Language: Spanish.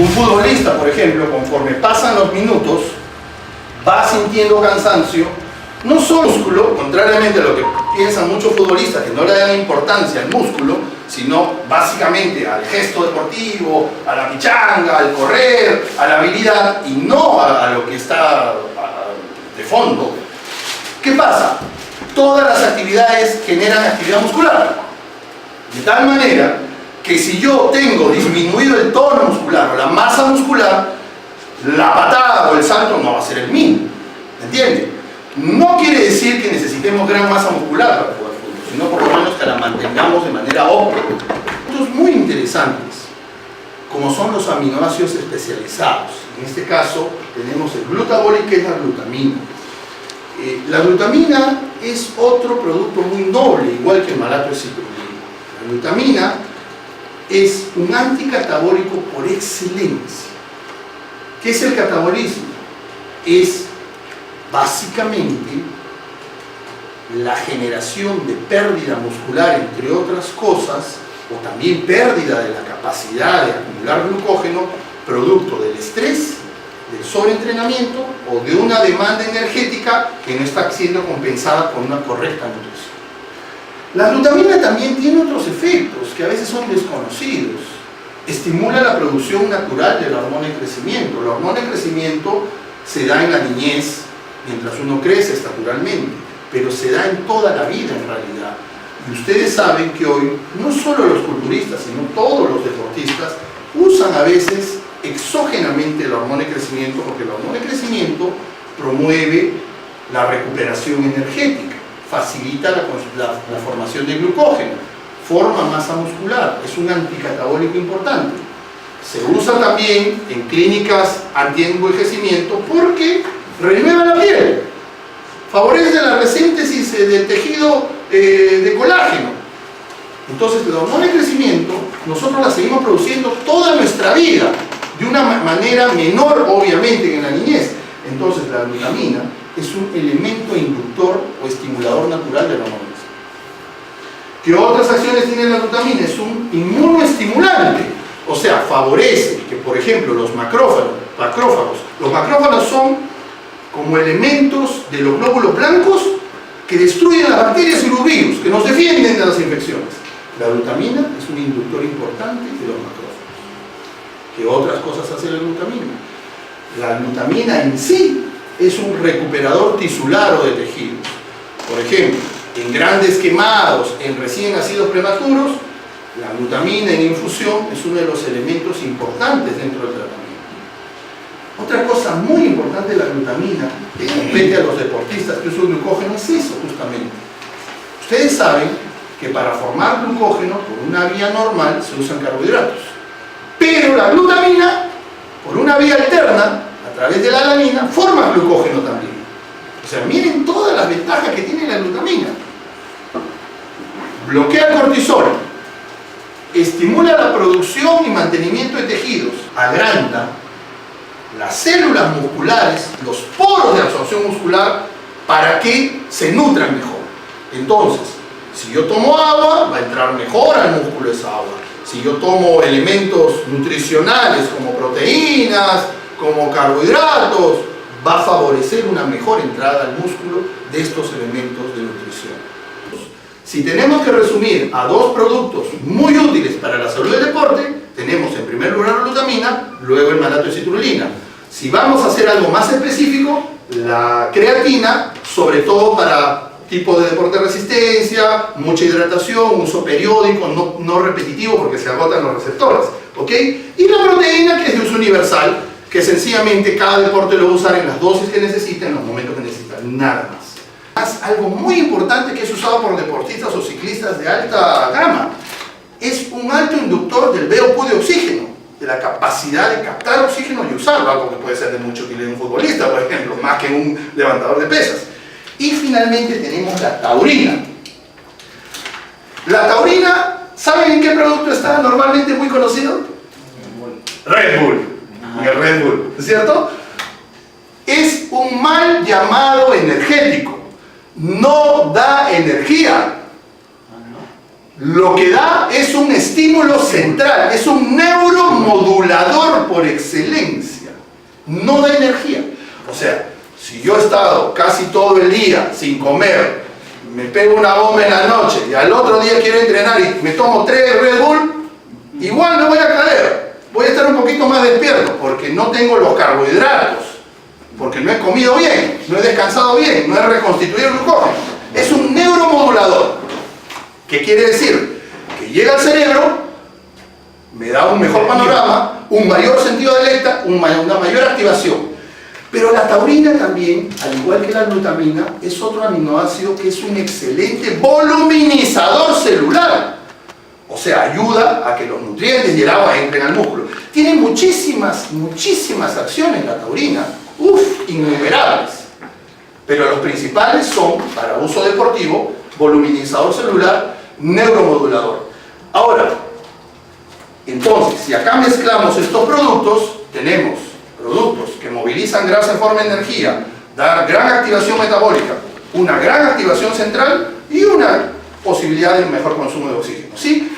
Un futbolista, por ejemplo, conforme pasan los minutos, va sintiendo cansancio, no solo músculo, contrariamente a lo que piensan muchos futbolistas, que no le dan importancia al músculo, sino básicamente al gesto deportivo, a la pichanga, al correr, a la habilidad, y no a lo que está de fondo. ¿Qué pasa? Todas las actividades generan actividad muscular, de tal manera que si yo tengo disminuido el tono muscular o la masa muscular, la patada o el salto no va a ser el mismo, ¿entiende? No quiere decir que necesitemos gran masa muscular para jugar fútbol, sino por lo menos que la mantengamos de manera óptima. Puntos muy interesantes, como son los aminoácidos especializados. En este caso tenemos el glutabólico, que es la glutamina. La glutamina es otro producto muy noble, igual que el malato de citrulina. La glutamina es un anticatabólico por excelencia. ¿Qué es el catabolismo? Es básicamente la generación de pérdida muscular, entre otras cosas, o también pérdida de la capacidad de acumular glucógeno, producto del estrés, del sobreentrenamiento o de una demanda energética que no está siendo compensada con una correcta nutrición. La glutamina también tiene otros efectos que a veces son desconocidos. Estimula la producción natural de la hormona de crecimiento. La hormona de crecimiento se da en la niñez, mientras uno crece estaturalmente, pero se da en toda la vida en realidad. Y ustedes saben que hoy, no solo los culturistas, sino todos los deportistas, usan a veces exógenamente la hormona de crecimiento, porque la hormona de crecimiento promueve la recuperación energética, facilita la formación de glucógeno, forma masa muscular, es un anticatabólico importante. Se usa también en clínicas anti-envejecimiento porque renueva la piel, favorece la resíntesis del tejido de colágeno. Entonces la hormona de crecimiento nosotros la seguimos produciendo toda nuestra vida, de una manera menor obviamente que en la niñez. Entonces la glutamina es un elemento inductor o estimulador natural de la hormona. ¿Qué otras acciones tiene la glutamina? Es un inmunoestimulante, o sea, favorece que, por ejemplo, los macrófagos son como elementos de los glóbulos blancos que destruyen las bacterias y los virus, que nos defienden de las infecciones. La glutamina es un inductor importante de los macrófagos. ¿Qué otras cosas hace la glutamina? La glutamina en sí es un recuperador tisular o de tejidos. Por ejemplo, en grandes quemados, en recién nacidos prematuros, la glutamina en infusión es uno de los elementos importantes dentro del tratamiento. Otra cosa muy importante de la glutamina, que compete a los deportistas que usan glucógeno, es eso justamente. Ustedes saben que para formar glucógeno por una vía normal se usan carbohidratos, pero la glutamina, por una vía alterna, a través de la alanina, forma glucógeno también. O sea, miren todas las ventajas que tiene la glutamina. Bloquea el cortisol, estimula la producción y mantenimiento de tejidos, agranda las células musculares, los poros de absorción muscular, para que se nutran mejor. Entonces, si yo tomo agua, va a entrar mejor al músculo esa agua. Si yo tomo elementos nutricionales como proteínas, como carbohidratos, va a favorecer una mejor entrada al músculo de estos elementos de nutrición. Si tenemos que resumir a dos productos muy útiles para la salud del deporte, tenemos en primer lugar la glutamina, luego el malato de citrulina. Si vamos a hacer algo más específico, la creatina, sobre todo para tipo de deporte de resistencia, mucha hidratación, uso periódico, no repetitivo porque se agotan los receptores, ¿ok? Y la proteína, que es de uso universal, que sencillamente cada deporte lo va a usar en las dosis que necesita, en los momentos que necesita, nada más. Algo muy importante que es usado por deportistas o ciclistas de alta gama es un alto inductor del VO2 de oxígeno, de la capacidad de captar oxígeno y usarlo, algo que puede ser de mucha utilidad en un futbolista, por ejemplo, más que un levantador de pesas. Y finalmente tenemos la taurina. La taurina, ¿saben en qué producto está normalmente muy conocido? Red Bull. El Red Bull, ¿cierto? Es un mal llamado energético. No da energía. lo que da es un estímulo central, es un neuromodulador por excelencia, no da energía. O sea, si yo he estado casi todo el día sin comer, me pego una bomba en la noche y al otro día quiero entrenar y me tomo 3 Red Bull, igual me voy a caer, voy a estar un poquito más despierto porque no tengo los carbohidratos, porque no he comido bien, no he descansado bien, no he reconstituido el glucógeno. Es un neuromodulador. ¿Qué quiere decir? Que llega al cerebro, me da un mejor panorama, un mayor sentido de alerta, una mayor activación. Pero la taurina también, al igual que la glutamina, es otro aminoácido que es un excelente voluminizador celular. O sea, ayuda a que los nutrientes y el agua entren al músculo. Tiene muchísimas acciones la taurina, innumerables. Pero los principales son, para uso deportivo, voluminizador celular, neuromodulador. Ahora, entonces, si acá mezclamos estos productos, tenemos productos que movilizan grasa en forma de energía, dar gran activación metabólica, una gran activación central y una posibilidad de mejor consumo de oxígeno, ¿sí?